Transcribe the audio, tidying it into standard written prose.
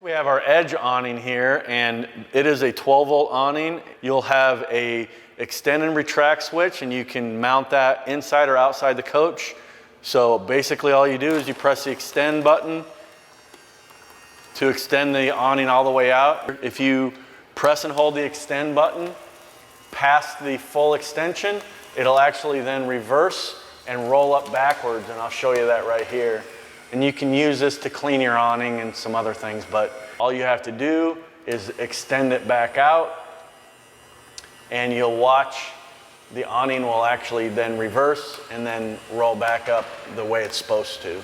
We have our edge awning here, and it is a 12-volt awning. You'll have a extend and retract switch, and you can mount that inside or outside the coach. So basically all you do is you press the extend button to extend the awning all the way out. If you press and hold the extend button past the full extension, it'll actually then reverse and roll up backwards, and I'll show you that right here. And you can use this to clean your awning and some other things, but all you have to do is extend it back out, and you'll watch the awning will actually then reverse and then roll back up the way it's supposed to.